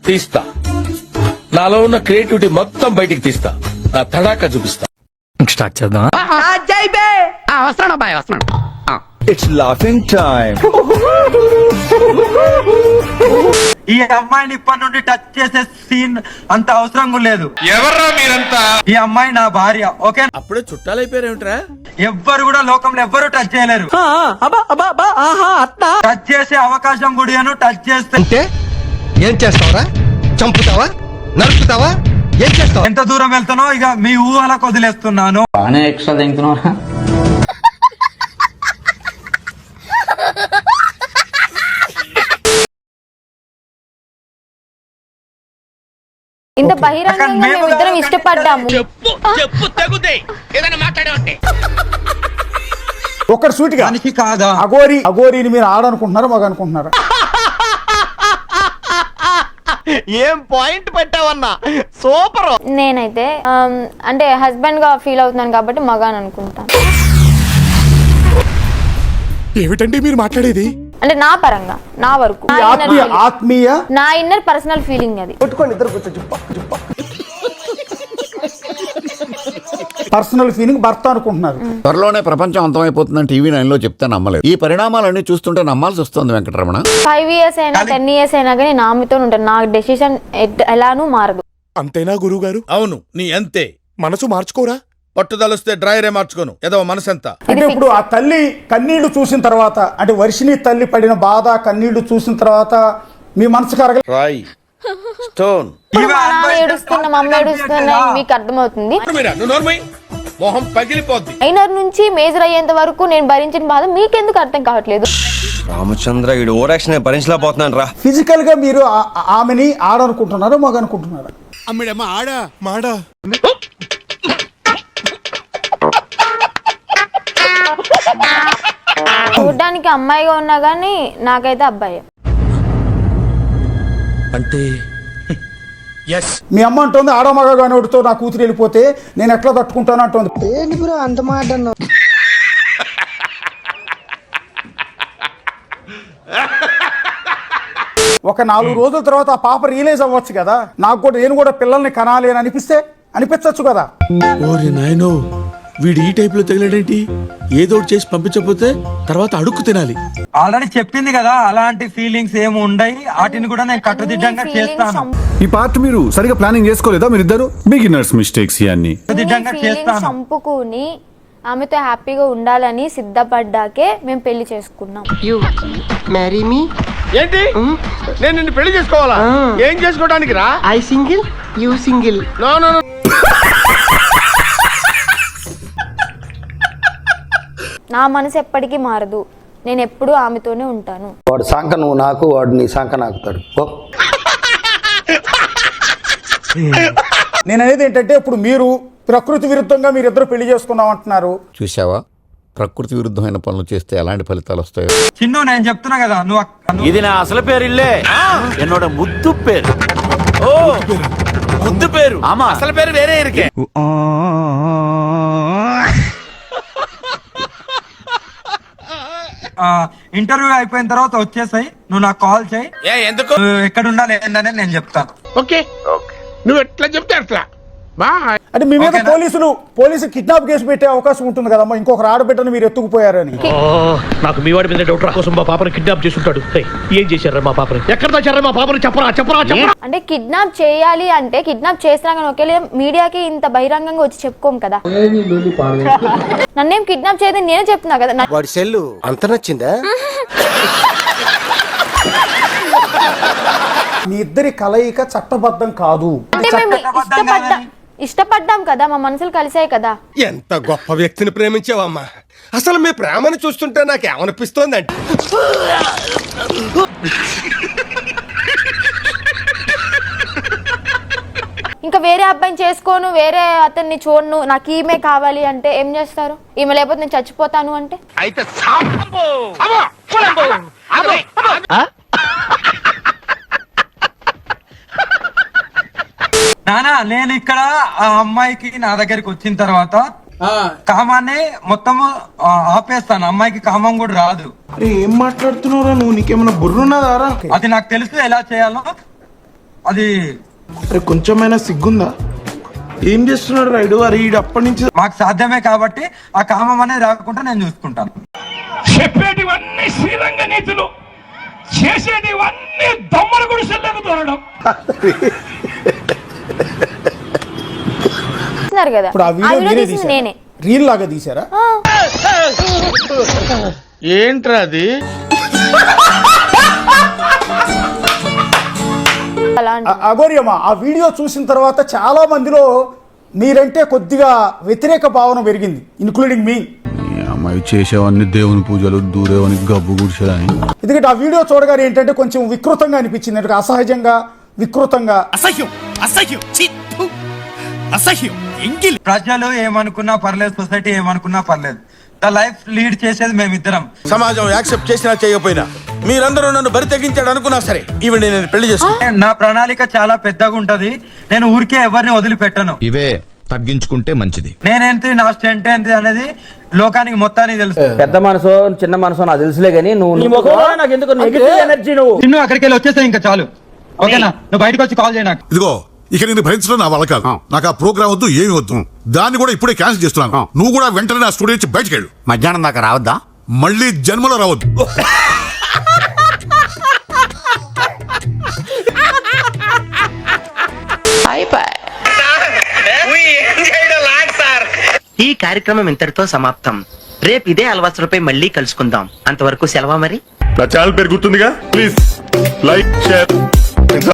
తీస్తా. నాలో ఉన్న క్రియేటివిటీ మొత్తం బయటికి తీస్తా. నా తడాకా చూపిస్తా. స్టార్ట్ చేద్దాం. వస్తున్నాడు అబ్బాయి, వస్తున్నాడు. It's laughing time. ఈ అమ్మాయిని ఇప్పటి నుండి టచ్ చేసే సీన్ అంత అవసరం లేదు. ఎవర్రా మీరంతా? ఈ అమ్మాయి నా భార్య, ఓకే? అప్పుడే చుట్టాలైపోయారేమిట్రా? ఎవ్వరు కూడా లోకంలో ఎవ్వరు టచ్ చేయలేరు. టచ్ చేసే అవకాశం కూడా టచ్ చేస్తే అంటే ఏం చేస్తావరా? చంపుతావా? నరుకుతావా? ఏం చేస్తావు? ఎంత దూరం వెళ్తానో ఇక మీ ఊహలకు వదిలేస్తున్నాను. బాగానే ఎక్స్ట్రా తింటున్నావా? ఇంత బహిరంగంగా మేమిద్దరం ఇష్టపడ్డాము. ఒక్కడు సూటిగా మనిషి కాదా? అగోరిని మీరు ఆడనుకుంటున్నారా మగ అనుకుంటున్నారా? ఏం పాయింట్ పెట్టావన్నా, సూపర్. నేనైతే అంటే హస్బెండ్ గా ఫీల్ అవుతున్నాను కాబట్టి మగ అని అనుకుంటాను. ఏమిటండి మీరు మాట్లాడేది? అంటే నా పరంగా, నా వరకు, ఆత్మీయ నా ఇన్నర్ పర్సనల్ ఫీలింగ్ అది. కొట్టుకోండి ఇద్దరు కూర్చో. పర్సనల్ ఫీలింగ్ భర్త అనుకుంటున్నారు. త్వరలోనే ప్రపంచం అంతమైపోతుందని టీవీ 9 లో చెప్తే నమ్మలేదు. ఈ పరిణామాలన్నీ చూస్తుంటే నమ్మాల్సి వస్తుంది వెంకటరమణ. 5 years అయినా 10 years అయినా కానీ నా ఆమెతో ఉంటాను. నా డెసిషన్ ఎలానూ మారదు. అంతేనా గురువు గారు? అవును, నీ అంతే. మనసు మార్చుకోరా? పట్టుదలొస్తే డ్రైరే మార్చుకోను. ఏదో మనసంతా. అంటే ఇప్పుడు ఆ తల్లి కన్నీళ్లు చూసిన తర్వాత, అంటే వర్షిని తల్లి పడిన బాధ కన్నీళ్లు చూసిన తర్వాత మీ మనసు కరగ రాయి స్టోన్. మా నాన్న ఏడుస్తున్నా, మా అమ్మ ఏడుస్తున్నా మీకు అర్థమవుతుంది. మొహం పగిలిపోద్ది. మైనర్ నుంచి మేజర్ అయ్యేంత వరకు నేను భరించిన బాధ మీకెందుకు అర్థం కావట్లేదు? రామచంద్ర ఈ ఓవర్ యాక్షన్ భరించలేకపోతున్నాను రా. ఫిజికల్ గా మీరు ఆమెని ఆడనుకుంటున్నారా మగ అనుకుంటున్నారా? మాడా చూడ్డానికి అమ్మాయిగా ఉన్నా గానీ నాకైతే అబ్బాయి. అంటే మీ అమ్మ అంటుంది ఆడమగ నోటితో నా కూతురు వెళ్ళిపోతే నేను ఎట్లా తట్టుకుంటాను అంటుంది. అంత మాట ఒక 4 రోజుల తర్వాత ఆ పాప రియలైజ్ అవ్వచ్చు కదా, నాకు కూడా నేను కూడా పిల్లల్ని కనాలి అని అనిపించచ్చు కదా. ఓరి నాయనో, వీడు ఈ టైప్ లో తగిలేడేంటి? ఏదో చేసి పంపించకపోతే తర్వాత అడుక్కు తినాలి. ఆల్రెడీ చెప్పింది కదా, అలాంటి ఫీలింగ్స్ ఏమి ఉండయి. వాటిని కూడా నేను కట్టుదిట్టంగా చేస్తాను. ఈ పార్ట్ మీరు సరిగా ప్లానింగ్ చేసుకోలేదా? మీరు ఇద్దరు బిగినర్స్ మిస్టేక్స్ ఇవన్నీ చంపుకుని ఆమెతో హ్యాపీగా ఉండాలని సిద్ధపడ్డాకే మేము పెళ్లి చేసుకున్నాం. ఏంటి? నేను నిన్ను పెళ్లి చేసుకోవాలా? ఏం చేసుకోవడానికి రా? I single, you single. No no no. నా మనసు ఎప్పటికీ మారదు. నేను ఎప్పుడూ ఆమెతోనే ఉంటాను. వాడు సంక నువ్వు నాకు, వాడు నీ సంక నాకుతాడు. నేను అనేది ఏంటంటే ఇప్పుడు మీరు ప్రకృతి విరుద్ధంగా మీరిద్దరు పెళ్లి చేసుకున్నాం అంటున్నారు. చూసావా, ప్రకృతి విరుద్ధమైన పనులు చేస్తే ఎలాంటి ఫలితాలు వస్తాయో. చిన్ను నేను చెప్తున్నా కదా, నువ్వు ఇది నా అసలు పేరు ఇల్లే, ఎన్నోడ ముద్దు పేరు. ఓ ముద్దు పేరు, అసలు పేరు వేరే ఇరికే. ఇంటర్వ్యూ అయిపోయిన తర్వాత వచ్చేసాయి, నువ్వు నాకు కాల్ చేయి. ఎందుకు ఎక్కడ ఉండాలి ఏంటనే నేను చెప్తాను. ఓకే, నువ్వు ఎట్లా చెప్తే అట్లా. అంటే మీ మీద పోలీసు కిడ్నాప్ కేసు పెట్టే అవకాశం ఉంటుంది కదమ్మా, ఇంకొకరు ఆడబిడ్డను మీరు ఎత్తుకుపోయారని. నాకు మీ వాడి మీద డౌట్ రా. కోసం మా పాపని కిడ్నాప్ చేసి ఉంటాడు. ఏం చేశారా మా పాపని? ఎక్కడ దాచారా మా పాపని? చెప్పరా. అంటే కిడ్నాప్ చేయాలి అంటే కిడ్నాప్ చేసినా కానీ ఒకే మీడియాకి ఇంత బహిరంగంగా వచ్చి చెప్పుకోం కదా. నన్నేం కిడ్నాప్ చేయదని నేనే చెప్తున్నా కదా. వాడి సెల్లు అంత నచ్చిందా? మీ ఇద్దరి కలయిక చట్టబద్ధం కాదు. అంటే మేము ఇష్టపడ్డాం కదా, మా మనసులు కలిసాయి కదా. ఎంత గొప్ప వ్యక్తిని ప్రేమించావమ్మా. అసలు మీ ప్రేమను చూస్తుంటే నాకు ఏమనిపిస్తోందంటే, ఇంకా వేరే అబ్బాయిని చేసుకోను, వేరే అతన్ని చూడను, నాకు ఈమె కావాలి అంటే ఏం చేస్తారు? ఈమె లేకపోతే నేను చచ్చిపోతాను అంటే అయితే నానా నేను ఇక్కడ ఆ అమ్మాయికి నా దగ్గరికి వచ్చిన తర్వాత కామాన్ని మొత్తం ఆపేస్తాను. అమ్మాయికి కామం కూడా రాదు. ఏం మాట్లాడుతున్నావురా నువ్వు? నీకేమైనా బుర్రున్నదారా? అది నాకు తెలుసు ఎలా చేయాలో. అది కొంచెమైనా సిగ్గుందా? ఏం చేస్తున్నాడు రైడు? అరే ఈడు అప్పటి నుంచి మాకు సాధ్యమే కాబట్టి ఆ కామం అనేది రాకుండా నేను చూసుకుంటాను. చెప్పేటివన్నీ శ్రీరంగ నీతులు, చేసేటివన్నీ దొమ్మల గుడిసెల్లోకి దూరడం. చూస్తున్నారు కదా ఇప్పుడు ఆ ఆ వీడియో వీడియో మీరే తీసింది తీశారా? నేనే. రీల్ లాగా తీసారా? ఏంట్రా అది? అలా అంటున్నా. అగోరియమ్మా, ఆ వీడియో చూసిన తర్వాత చాలా మందిలో మీరంటే కొద్దిగా వ్యతిరేక భావన పెరిగింది, ఇన్క్లూడింగ్ మీ. ఈ అమ్మాయి చేసేవన్నీ దేవుని పూజలు, దూరేవని గబ్బు గుడిసెలని. ఎందుకంటే ఆ వీడియో చూడగానే ఏంటంటే కొంచెం వికృతంగా అనిపించింది, అంటే అసహజంగా వికృతంగా. అసహ్యం అసహ్యం అసహ్యం ఎంగిలి. ప్రజలు ఏమనుకున్నా పర్లేదు, సొసైటీ ఏమనుకున్నా పర్లేదు, ద లైఫ్ లీడ్ చేసేది మేమిద్దరం. సమాజం యాక్సెప్ట్ చేసినా చేయకపోయినా మీరందరూ నన్ను బరి తెగించాడు అనుకున్నా సరే ఈవిడ నేను పెళ్లి చేసుకుంటా. నా ప్రణాళిక చాలా పెద్దగా ఉంటది. నేను ఊరికే ఎవరిని వదిలిపెట్టను. ఇవే తగ్గించుకుంటే మంచిది. నేనేంటి, నా స్టెంట్ ఏంటి అనేది లోకానికి మొత్తానికి తెలుసు. పెద్ద మనసు చిన్న మనసు నాకు తెలుసులే కానీ నిన్ను అక్కడికి వెళ్ళి వచ్చేస్తే ఇంకా చాలు, ఓకేనా? నువ్వు బయటకు వచ్చి కాల్ చేయ నాకు. ఇదిగో ఇక నేను భరించడం నా వల్ల కాదు. నాకు ఆ ప్రోగ్రామ్ వద్దు, ఏమి వద్దు. దాన్ని కూడా ఇప్పుడే క్యాన్సిల్ చేస్తున్నాను. నువ్వు కూడా వెంటనే నా స్టూడియో నుంచి బయటకు వెళ్ళు. మధ్యాహ్నం దాకా రావద్దా? మళ్ళీ జన్మలో రావద్దు. ఈ కార్యక్రమం ఇంతటితో సమాప్తం. రేపు ఇదే అలవాసులపై మళ్ళీ కలుసుకుందాం. అంతవరకు సెలవా మరి. నా ఛానల్ పేరు గుర్తుందిగా? Please like, share.